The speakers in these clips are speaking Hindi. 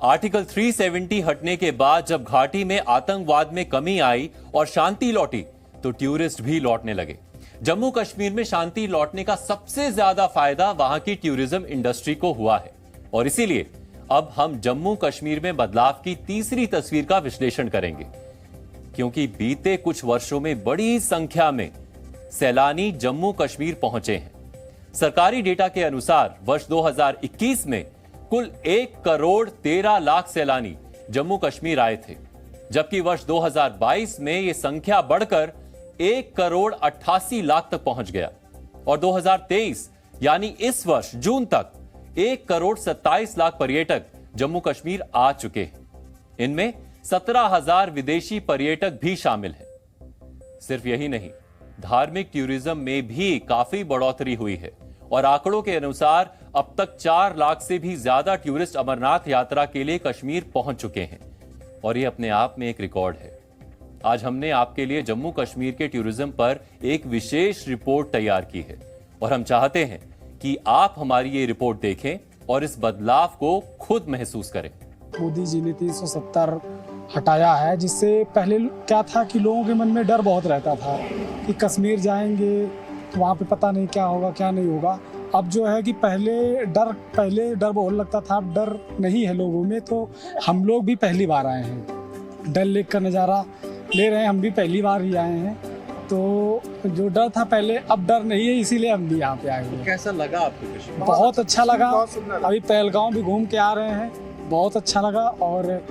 आर्टिकल 370 हटने के बाद जब घाटी में आतंकवाद में कमी आई और शांति लौटी तो टूरिस्ट भी लौटने लगे। जम्मू कश्मीर में शांति लौटने का सबसे ज्यादा फायदा वहां की टूरिज्म इंडस्ट्री को हुआ है और इसीलिए अब हम जम्मू कश्मीर में बदलाव की तीसरी तस्वीर का विश्लेषण करेंगे, क्योंकि बीते कुछ वर्षों में बड़ी संख्या में सैलानी जम्मू कश्मीर पहुंचे हैं। सरकारी डेटा के अनुसार वर्ष 2021 में कुल 1,13,00,000 सैलानी जम्मू कश्मीर आए थे, जबकि वर्ष 2022 में यह संख्या बढ़कर 1,88,00,000 तक पहुंच गया और 2023 यानी इस वर्ष जून तक 1,27,00,000 पर्यटक जम्मू कश्मीर आ चुके हैं। इनमें 17,000 विदेशी पर्यटक भी शामिल हैं। सिर्फ यही नहीं, धार्मिक टूरिज्म में भी काफी बढ़ोतरी हुई है और आंकड़ों के अनुसार अब तक 4 लाख से भी ज्यादा टूरिस्ट अमरनाथ यात्रा के लिए कश्मीर पहुंच चुके हैं और यह अपने आप में एक रिकॉर्ड है। आज हमने आपके लिए जम्मू कश्मीर के टूरिज्म पर एक विशेष रिपोर्ट तैयार की है और हम चाहते हैं कि आप हमारी ये रिपोर्ट देखें और इस बदलाव को खुद महसूस करें। मोदी जी ने 370 हटाया है, जिससे पहले क्या था कि लोगों के मन में डर बहुत रहता था कि कश्मीर जाएंगे तो वहाँ पे पता नहीं क्या होगा क्या नहीं होगा। अब जो है कि पहले डर बहुत लगता था, अब डर नहीं है लोगों में। तो हम लोग भी पहली बार आए हैं, डल लेक का नज़ारा ले रहे हैं, हम भी पहली बार ही आए हैं। तो जो डर था पहले, अब डर नहीं है, इसीलिए हम भी यहाँ पे आए हुए हैं। कैसा लगा आपको कश्मीर? बहुत अच्छा लगा। अभी पहलगांव भी घूम के आ रहे हैं, बहुत अच्छा लगा और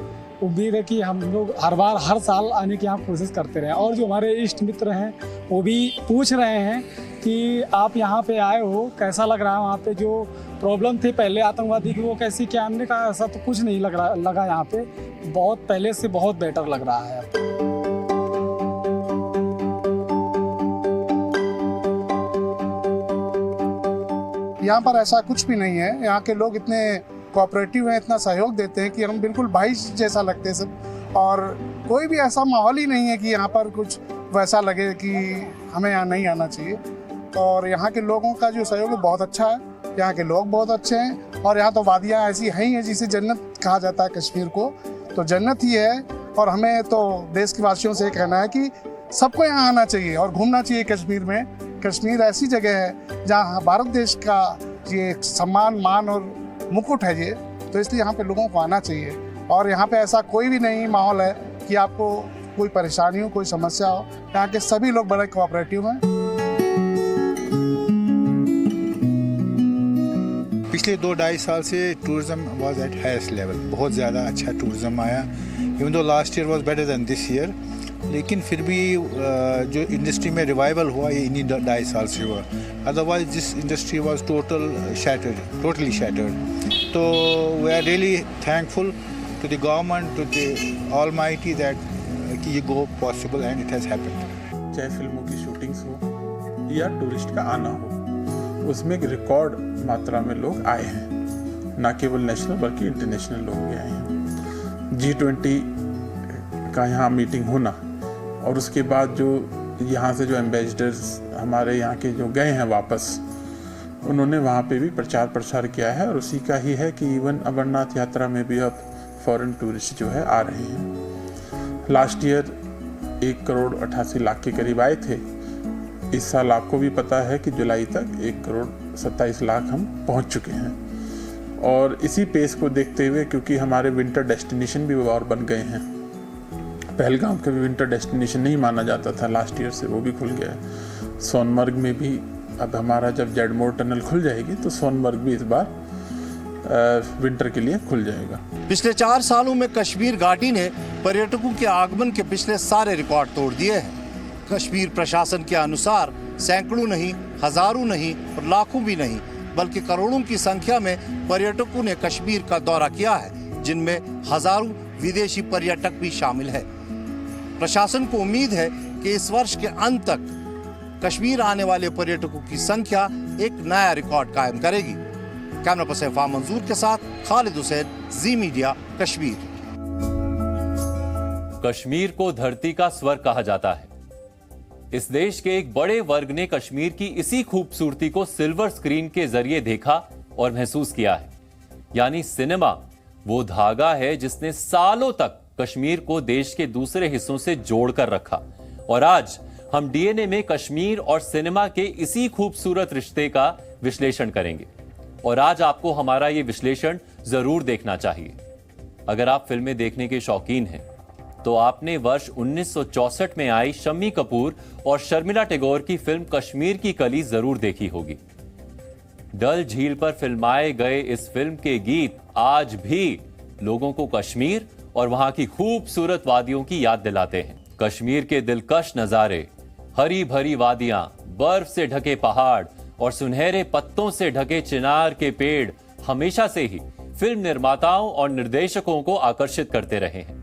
उम्मीद है कि हम लोग हर साल आने की यहाँ कोशिश करते रहे। और जो हमारे इष्ट मित्र हैं वो भी पूछ रहे हैं कि आप यहाँ पे आए हो, कैसा लग रहा है? वहाँ पे जो प्रॉब्लम थी पहले आतंकवादी की वो कैसी क्या? हमने कहा ऐसा तो कुछ नहीं लगा यहाँ पे, बहुत पहले से बहुत बेटर लग रहा है। यहाँ पर ऐसा कुछ भी नहीं है। यहाँ के लोग इतने कोऑपरेटिव हैं, इतना सहयोग देते हैं कि हम बिल्कुल भाई जैसा लगते हैं सब। और कोई भी ऐसा माहौल ही नहीं है कि यहाँ पर कुछ वैसा लगे कि हमें यहाँ नहीं आना चाहिए। और यहाँ के लोगों का जो सहयोग है बहुत अच्छा है, यहाँ के लोग बहुत अच्छे हैं। और यहाँ तो वादियाँ ऐसी हैं ही जिसे जन्नत कहा जाता है कश्मीर को, तो जन्नत ही है। और हमें तो देश के वासियों से कहना है कि सबको यहाँ आना चाहिए और घूमना चाहिए कश्मीर में। कश्मीर ऐसी जगह है जहाँ भारत देश का ये सम्मान मान और मुकुट है ये, तो इसलिए यहाँ पे लोगों को आना चाहिए। और यहाँ पे ऐसा कोई भी नहीं माहौल है कि आपको कोई परेशानी हो, कोई समस्या हो। यहाँ के सभी लोग बड़े कोऑपरेटिव हैं। पिछले 2-2.5 साल से tourism was at highest level, बहुत ज़्यादा अच्छा टूरिज्म आया। Even though last year was better than this year, लेकिन फिर भी जो इंडस्ट्री में रिवाइवल हुआ ये इन्हीं 2.5 साल से हुआ। Otherwise this industry was totally shattered. तो we are really thankful to the government, to the almighty that कि ये go possible and it has happened. चाहे फिल्मों की शूटिंग्स हो या टूरिस्ट का आना हो, उसमें एक रिकॉर्ड मात्रा में लोग आए हैं। ना केवल नेशनल बल्कि इंटरनेशनल लोग भी आए हैं। G20 का यहाँ मीटिंग होना और उसके बाद जो यहाँ से जो एम्बेसडर्स हमारे यहाँ के जो गए हैं वापस, उन्होंने वहाँ पे भी प्रचार प्रसार किया है और उसी का ही है कि इवन अमरनाथ यात्रा में भी अब फॉरेन टूरिस्ट जो है आ रहे हैं। लास्ट ईयर 1,88,00,000 के करीब आए थे। इस साल आपको भी पता है कि जुलाई तक 1,27,00,000 हम पहुँच चुके हैं। और इसी पेस को देखते हुए, क्योंकि हमारे विंटर डेस्टिनेशन भी और बन गए हैं, पहलगाम का भी विंटर डेस्टिनेशन नहीं माना जाता था लास्ट ईयर से, वो भी खुल गया है। सोनमर्ग में भी अब हमारा जब जेडमोर टनल खुल जाएगी तो सोनमर्ग भी इस बार विंटर के लिए खुल जाएगा। पिछले 4 सालों में कश्मीर घाटी ने पर्यटकों के आगमन के पिछले सारे रिकॉर्ड तोड़ दिए हैं। कश्मीर प्रशासन के अनुसार सैकड़ों नहीं, हजारों नहीं और लाखों भी नहीं, बल्कि करोड़ों की संख्या में पर्यटकों ने कश्मीर का दौरा किया है, जिनमें हजारों विदेशी पर्यटक भी शामिल है। प्रशासन को उम्मीद है कि इस वर्ष के अंत तक कश्मीर आने वाले पर्यटकों की संख्या एक नया रिकॉर्ड कायम करेगी। कैमरा पर्सन फाम मंजूर के साथ खालिद हुसैन, जी मीडिया, कश्मीर। कश्मीर को धरती का स्वर्ग कहा जाता है। इस देश के एक बड़े वर्ग ने कश्मीर की इसी खूबसूरती को सिल्वर स्क्रीन के जरिए देखा और महसूस किया है। यानी सिनेमा वो धागा है जिसने सालों तक कश्मीर को देश के दूसरे हिस्सों से जोड़कर रखा। और आज हम डीएनए में कश्मीर और सिनेमा के इसी खूबसूरत रिश्ते का विश्लेषण करेंगे। और आज आपको हमारा ये विश्लेषण जरूर देखना चाहिए। अगर आप फिल्में देखने के शौकीन हैं तो आपने वर्ष 1964 में आई शम्मी कपूर और शर्मिला टैगोर की फिल्म कश्मीर की कली जरूर देखी होगी। डल झील पर फिल्माए गए इस फिल्म के गीत आज भी लोगों को कश्मीर और वहां की खूबसूरत वादियों की याद दिलाते हैं। कश्मीर के दिलकश नजारे, हरी भरी वादियां, बर्फ से ढके पहाड़ और सुनहरे पत्तों से ढके चिनार के पेड़ हमेशा से ही फिल्म निर्माताओं और निर्देशकों को आकर्षित करते रहे हैं।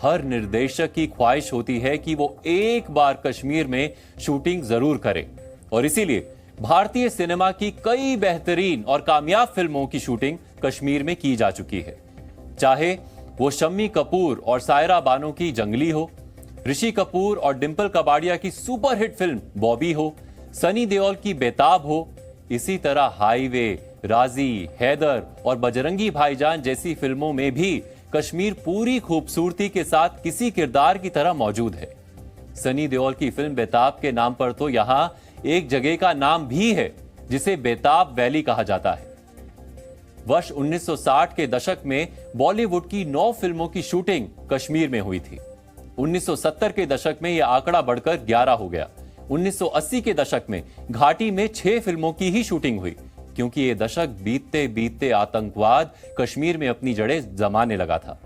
हर निर्देशक की ख्वाहिश होती है कि वो एक बार कश्मीर में शूटिंग जरूर करे और इसीलिए भारतीय सिनेमा की कई बेहतरीन और कामयाब फिल्मों की शूटिंग कश्मीर में की जा चुकी है। चाहे वो शम्मी कपूर और सायरा बानो की जंगली हो, ऋषि कपूर और डिंपल कबाड़िया की सुपरहिट फिल्म बॉबी हो, सनी देओल की बेताब हो, इसी तरह हाईवे, राजी, हैदर और बजरंगी भाईजान जैसी फिल्मों में भी कश्मीर पूरी खूबसूरती के साथ किसी किरदार की तरह मौजूद है। सनी देओल की फिल्म बेताब के नाम पर तो यहां एक जगह का नाम भी है जिसे बेताब वैली कहा जाता है। वर्ष 1960 के दशक में बॉलीवुड की 9 फिल्मों की शूटिंग कश्मीर में हुई थी। 1970 के दशक में यह आंकड़ा बढ़कर 11 हो गया। 1980 के दशक में घाटी में 6 फिल्मों की ही शूटिंग हुई, क्योंकि ये दशक बीतते बीतते आतंकवाद कश्मीर में अपनी जड़ें जमाने लगा था।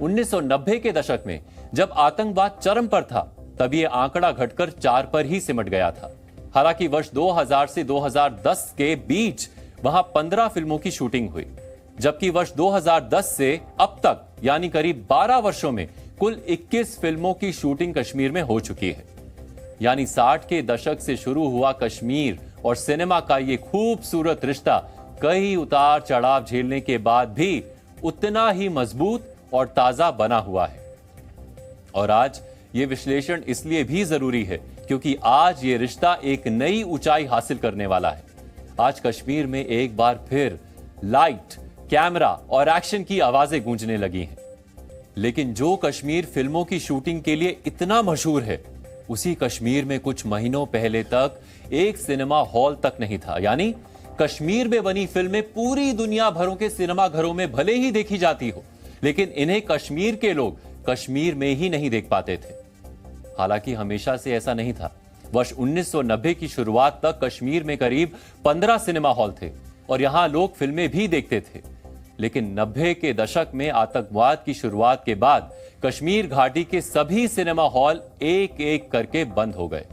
1990 के दशक में जब आतंकवाद चरम पर था, तब ये आंकड़ा घटकर 4 पर ही सिमट गया था। हालांकि वर्ष 2000 से 2010 के बीच वहां 15 फिल्मों की शूटिंग हुई, जबकि वर्ष 2010 से अब तक यानी करीब 12 वर्षों में कुल 21 फिल्मों की शूटिंग कश्मीर में हो चुकी है। यानी 60 के दशक से शुरू हुआ कश्मीर और सिनेमा का ये खूबसूरत रिश्ता कई उतार चढ़ाव झेलने के बाद भी उतना ही मजबूत और ताजा बना हुआ है। और आज ये विश्लेषण इसलिए भी जरूरी है क्योंकि आज ये रिश्ता एक नई ऊंचाई हासिल करने वाला है। आज कश्मीर में एक बार फिर लाइट, कैमरा और एक्शन की आवाजें गूंजने लगी हैं। लेकिन जो कश्मीर फिल्मों की शूटिंग के लिए इतना मशहूर है, उसी कश्मीर में कुछ महीनों पहले तक एक सिनेमा हॉल तक नहीं था। यानी कश्मीर में बनी फिल्में पूरी दुनिया भरों के सिनेमा घरों में भले ही देखी जाती हो, लेकिन इन्हें कश्मीर के लोग कश्मीर में ही नहीं देख पाते थे। हालांकि हमेशा से ऐसा नहीं था। वर्ष 1990 की शुरुआत तक कश्मीर में करीब 15 सिनेमा हॉल थे और यहां लोग फिल्में भी देखते थे। लेकिन 90 के दशक में आतंकवाद की शुरुआत के बाद कश्मीर घाटी के सभी सिनेमा हॉल एक एक करके बंद हो गए।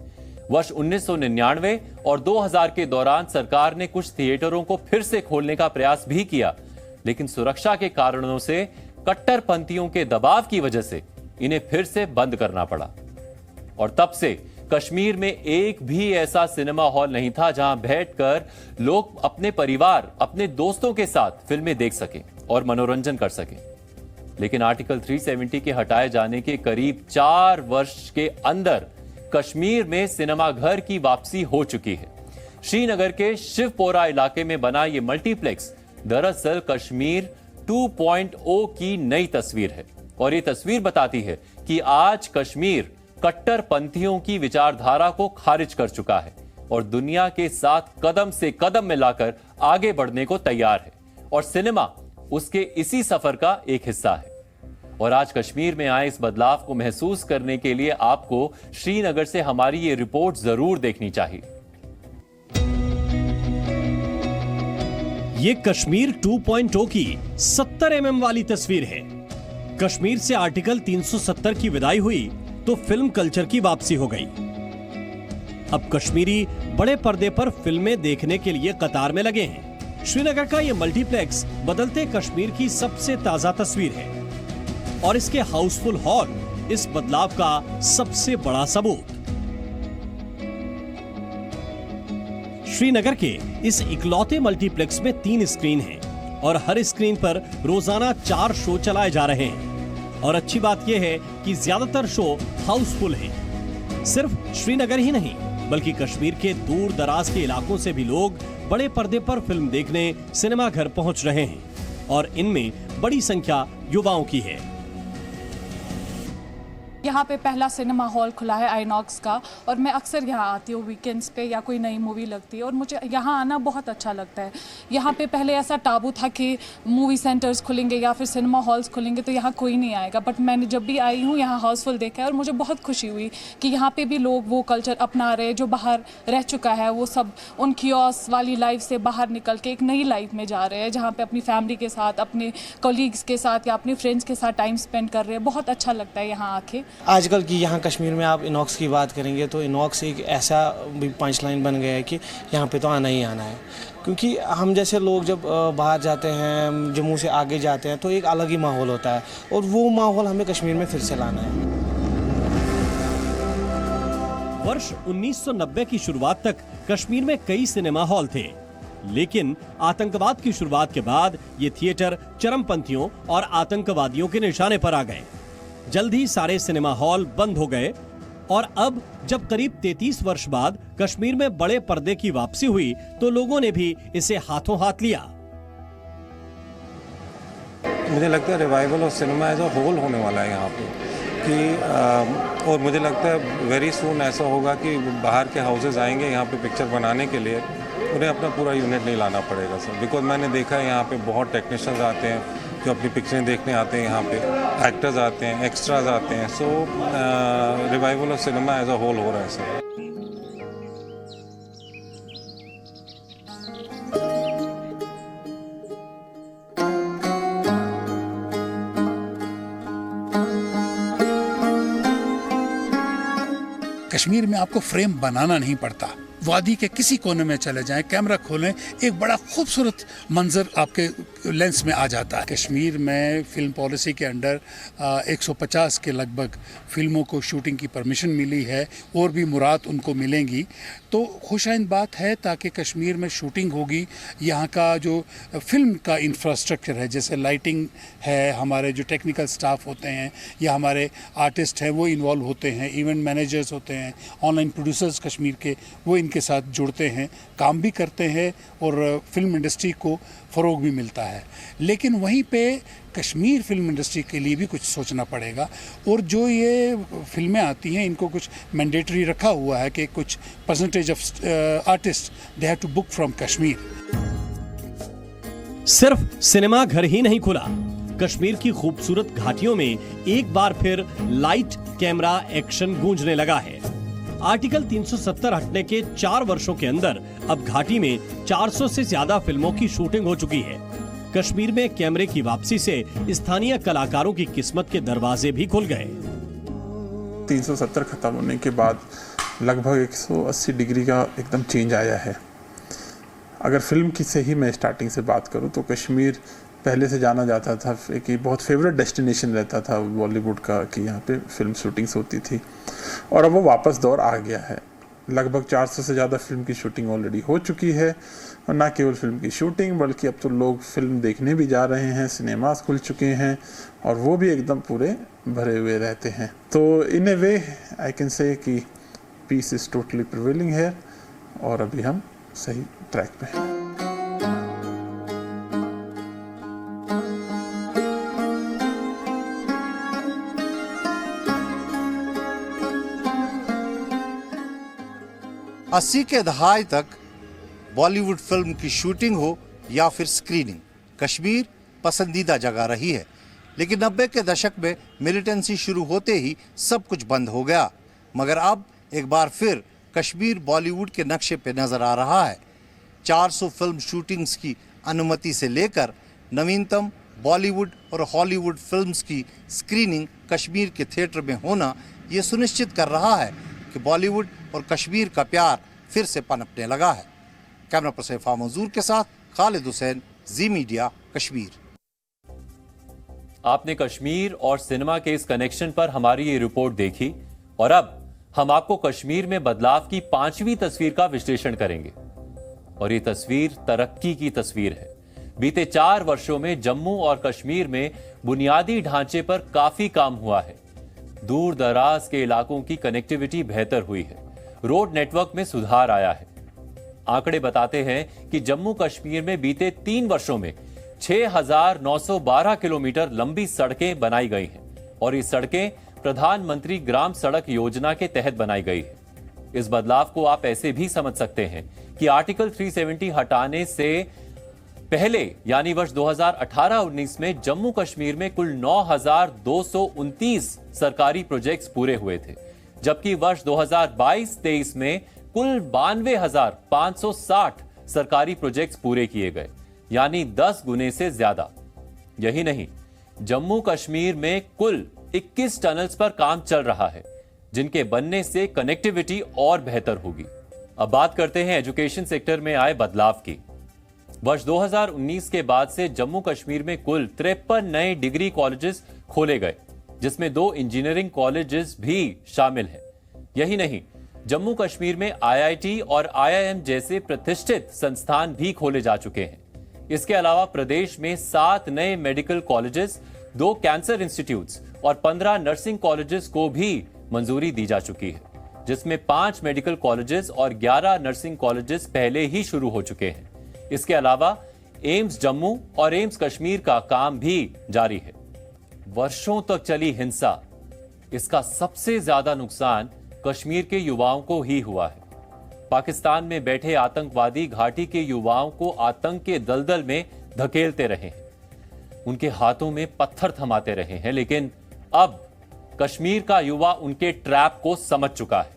वर्ष 1999 और 2000 के दौरान सरकार ने कुछ थिएटरों को फिर से खोलने का प्रयास भी किया, लेकिन सुरक्षा के कारणों से, कट्टरपंथियों के दबाव की वजह से इन्हें फिर से बंद करना पड़ा। और तब से कश्मीर में एक भी ऐसा सिनेमा हॉल नहीं था जहां बैठकर लोग अपने परिवार, अपने दोस्तों के साथ फिल्में देख सकें और मनोरंजन कर सकें। लेकिन आर्टिकल 370 के हटाए जाने के करीब 4 वर्ष के अंदर कश्मीर में सिनेमाघर की वापसी हो चुकी है। श्रीनगर के शिवपोरा इलाके में बना ये मल्टीप्लेक्स दरअसल कश्मीर 2.0 की नई तस्वीर है और ये तस्वीर बताती है कि आज कश्मीर कट्टरपंथियों की विचारधारा को खारिज कर चुका है और दुनिया के साथ कदम से कदम मिलाकर आगे बढ़ने को तैयार है और सिनेमा उसके इसी सफर का एक हिस्सा है। और आज कश्मीर में आए इस बदलाव को महसूस करने के लिए आपको श्रीनगर से हमारी ये रिपोर्ट जरूर देखनी चाहिए। ये कश्मीर 2.0 की 70 mm वाली तस्वीर है। कश्मीर से आर्टिकल 370 की विदाई हुई तो फिल्म कल्चर की वापसी हो गई। अब कश्मीरी बड़े पर्दे पर फिल्में देखने के लिए कतार में लगे हैं। श्रीनगर का ये मल्टीप्लेक्स बदलते कश्मीर की सबसे ताजा तस्वीर है और इसके हाउसफुल हॉल इस बदलाव का सबसे बड़ा सबूत। श्रीनगर के इस इकलौते मल्टीप्लेक्स में 3 स्क्रीन हैं और हर स्क्रीन पर रोजाना 4 शो चलाए जा रहे हैं। और अच्छी बात यह है कि ज्यादातर शो हाउसफुल हैं। सिर्फ श्रीनगर ही नहीं बल्कि कश्मीर के दूर दराज के इलाकों से भी लोग बड़े पर्दे पर फिल्म देखने सिनेमा घर पहुंच रहे हैं। और इनमें बड़ी संख्या युवाओं की है। यहाँ पे पहला सिनेमा हॉल खुला है आईनॉक्स का, और मैं अक्सर यहाँ आती हूँ वीकेंड्स पे या कोई नई मूवी लगती है, और मुझे यहाँ आना बहुत अच्छा लगता है। यहाँ पे पहले ऐसा टाबू था कि मूवी सेंटर्स खुलेंगे या फिर सिनेमा हॉल्स खुलेंगे तो यहाँ कोई नहीं आएगा, बट मैंने जब भी आई हूँ यहाँ हाउसफुल देखा है और मुझे बहुत खुशी हुई कि यहाँ पे भी लोग वो कल्चर अपना रहे जो बाहर रह चुका है। वो सब उन कियोस्क वाली लाइफ से बाहर निकल के एक नई लाइफ में जा रहे हैं, जहाँ पे अपनी फैमिली के साथ, अपने कोलीग्स के साथ या अपने फ्रेंड्स के साथ टाइम स्पेंड कर रहे हैं। बहुत अच्छा लगता है यहाँ आके। आजकल की यहाँ कश्मीर में आप इनॉक्स की बात करेंगे तो इनॉक्स एक ऐसा भी पंच लाइन बन गया है कि यहाँ पे तो आना ही आना है, क्योंकि हम जैसे लोग जब बाहर जाते हैं, जम्मू से आगे जाते हैं, तो एक अलग ही माहौल होता है और वो माहौल हमें कश्मीर में फिर से लाना है। वर्ष 1990 की शुरुआत तक कश्मीर में कई सिनेमा हॉल थे, लेकिन आतंकवाद की शुरुआत के बाद ये थिएटर चरमपंथियों और आतंकवादियों के निशाने पर आ गए। जल्द ही सारे सिनेमा हॉल बंद हो गए और अब जब करीब 33 वर्ष बाद कश्मीर में बड़े पर्दे की वापसी हुई तो लोगों ने भी इसे हाथों हाथ लिया। मुझे लगता है revival of cinema as a whole होने वाला है यहाँ पे कि और मुझे लगता है वेरी सून ऐसा होगा कि बाहर के हाउसेज आएंगे यहाँ पे पिक्चर बनाने के लिए, उन्हें अपना पूरा यूनिट नहीं लाना पड़ेगा सर। बिकॉज मैंने देखा है यहाँ पे बहुत टेक्नीशियंस आते हैं जो अपनी पिक्चरें देखने आते हैं, यहाँ पे एक्टर्स आते हैं, एक्स्ट्राज आते हैं। So revival of cinema as a whole हो रहा है सर। कश्मीर में आपको फ्रेम बनाना नहीं पड़ता। वादी के किसी कोने में चले जाएं, कैमरा खोलें, एक बड़ा खूबसूरत मंजर आपके लेंस में आ जाता है। कश्मीर में फिल्म पॉलिसी के अंडर 150 के लगभग फिल्मों को शूटिंग की परमिशन मिली है और भी मुराद उनको मिलेंगी, तो खुशाइंद बात है ताकि कश्मीर में शूटिंग होगी। यहाँ का जो फिल्म का इंफ्रास्ट्रक्चर है, जैसे लाइटिंग है, हमारे जो टेक्निकल स्टाफ होते हैं या हमारे आर्टिस्ट हैं वो इन्वॉल्व होते हैं, इवेंट मैनेजर्स होते हैं, ऑनलाइन प्रोड्यूसर्स कश्मीर के वो के साथ जुड़ते हैं, काम भी करते हैं और फिल्म इंडस्ट्री को फ़रोग भी मिलता है। लेकिन वहीं पे कश्मीर फिल्म इंडस्ट्री के लिए भी कुछ सोचना पड़ेगा और जो ये फिल्में आती हैं इनको कुछ मैंडेटरी रखा हुआ है कि कुछ percentage of artist they have to book from Kashmir. सिर्फ सिनेमा घर ही नहीं खुला, कश्मीर की खूबसूरत घाटियों में एक बार फिर लाइट कैमरा एक्शन गूंजने लगा है। आर्टिकल 370 हटने के 4 वर्षों के अंदर अब घाटी में 400 से ज्यादा फिल्मों की शूटिंग हो चुकी है। कश्मीर में कैमरे की वापसी से स्थानीय कलाकारों की किस्मत के दरवाजे भी खुल गए। 370 खत्म होने के बाद लगभग 180 डिग्री का एकदम चेंज आया है। अगर फिल्म की से ही मैं स्टार्टिंग से बात करूं तो कश्मीर पहले से जाना जाता था कि बहुत फेवरेट डेस्टिनेशन रहता था बॉलीवुड का, कि यहाँ पे फिल्म शूटिंग्स होती थी, और अब वो वापस दौर आ गया है। लगभग 400 से ज़्यादा फिल्म की शूटिंग ऑलरेडी हो चुकी है, और ना केवल फिल्म की शूटिंग बल्कि अब तो लोग फिल्म देखने भी जा रहे हैं, सिनेमास खुल चुके हैं और वो भी एकदम पूरे भरे हुए रहते हैं। तो इन ए वे आई कैन से कि पीस इज़ टोटली प्रिवेलिंग है और अभी हम सही ट्रैक पे हैं। अस्सी के दहाई तक बॉलीवुड फिल्म की शूटिंग हो या फिर स्क्रीनिंग, कश्मीर पसंदीदा जगह रही है। लेकिन 90 के दशक में मिलिटेंसी शुरू होते ही सब कुछ बंद हो गया। मगर अब एक बार फिर कश्मीर बॉलीवुड के नक्शे पे नजर आ रहा है। 400 फिल्म शूटिंग्स की अनुमति से लेकर नवीनतम बॉलीवुड और हॉलीवुड फिल्म्स की स्क्रीनिंग कश्मीर के थिएटर में होना ये सुनिश्चित कर रहा है कि बॉलीवुड और कश्मीर का प्यार फिर से पनपने लगा है। कैमरा पर्सन फा मंजूर के साथ खालिद हुसैन, जी मीडिया, कश्मीर। आपने कश्मीर और सिनेमा के इस कनेक्शन पर हमारी ये रिपोर्ट देखी और अब हम आपको कश्मीर में बदलाव की 5वीं तस्वीर का विश्लेषण करेंगे। और ये तस्वीर तरक्की की तस्वीर है। बीते 4 वर्षों में जम्मू और कश्मीर में बुनियादी ढांचे पर काफी काम हुआ है। दूर दराज के इलाकों की कनेक्टिविटी बेहतर हुई है, रोड नेटवर्क में सुधार आया है। आंकड़े बताते हैं कि जम्मू कश्मीर में बीते 3 वर्षों में 6,912 किलोमीटर लंबी सड़कें बनाई गई हैं और ये सड़कें प्रधानमंत्री ग्राम सड़क योजना के तहत बनाई गई है। इस बदलाव को आप ऐसे भी समझ सकते हैं कि आर्टिकल 370 हटाने से पहले यानी वर्ष 2018-19 में जम्मू कश्मीर में कुल 9,229 सरकारी प्रोजेक्ट्स पूरे हुए थे, जबकि वर्ष 2022-23 में कुल 92,560 सरकारी प्रोजेक्ट्स पूरे किए गए, यानी 10 गुने से ज्यादा। यही नहीं, जम्मू कश्मीर में कुल 21 टनल्स पर काम चल रहा है, जिनके बनने से कनेक्टिविटी और बेहतर होगी। अब बात करते हैं एजुकेशन सेक्टर में आए बदलाव की। वर्ष 2019 के बाद से जम्मू कश्मीर में कुल 53 नए डिग्री कॉलेजेस खोले गए, जिसमें 2 इंजीनियरिंग कॉलेजेस भी शामिल हैं। यही नहीं, जम्मू कश्मीर में IIT और IIM जैसे प्रतिष्ठित संस्थान भी खोले जा चुके हैं। इसके अलावा प्रदेश में 7 नए मेडिकल कॉलेजेस, 2 कैंसर इंस्टीट्यूट्स और 15 नर्सिंग कॉलेजेस को भी मंजूरी दी जा चुकी है, जिसमें 5 मेडिकल कॉलेजेस और 11 नर्सिंग कॉलेजेस पहले ही शुरू हो चुके हैं। इसके अलावा एम्स जम्मू और एम्स कश्मीर का काम भी जारी है। वर्षों तक चली हिंसा, इसका सबसे ज्यादा नुकसान कश्मीर के युवाओं को ही हुआ है। पाकिस्तान में बैठे आतंकवादी घाटी के युवाओं को आतंक के दलदल में धकेलते रहे हैं, उनके हाथों में पत्थर थमाते रहे हैं, लेकिन अब कश्मीर का युवा उनके ट्रैप को समझ चुका है।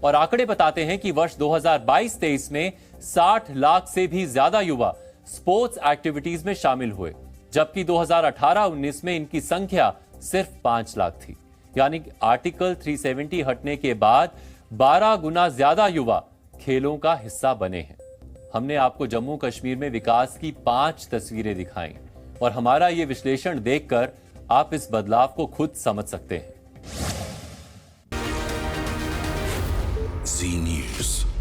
और आंकड़े बताते हैं कि वर्ष 2022-23 में 60 लाख से भी ज्यादा युवा स्पोर्ट्स एक्टिविटीज में शामिल हुए, जबकि 2018-19 में इनकी संख्या सिर्फ 5 लाख थी। यानी आर्टिकल 370 हटने के बाद 12 गुना ज्यादा युवा खेलों का हिस्सा बने हैं। हमने आपको जम्मू कश्मीर में विकास की 5 तस्वीरें दिखाई और हमारा ये विश्लेषण देखकर आप इस बदलाव को खुद समझ सकते हैं। Zee News.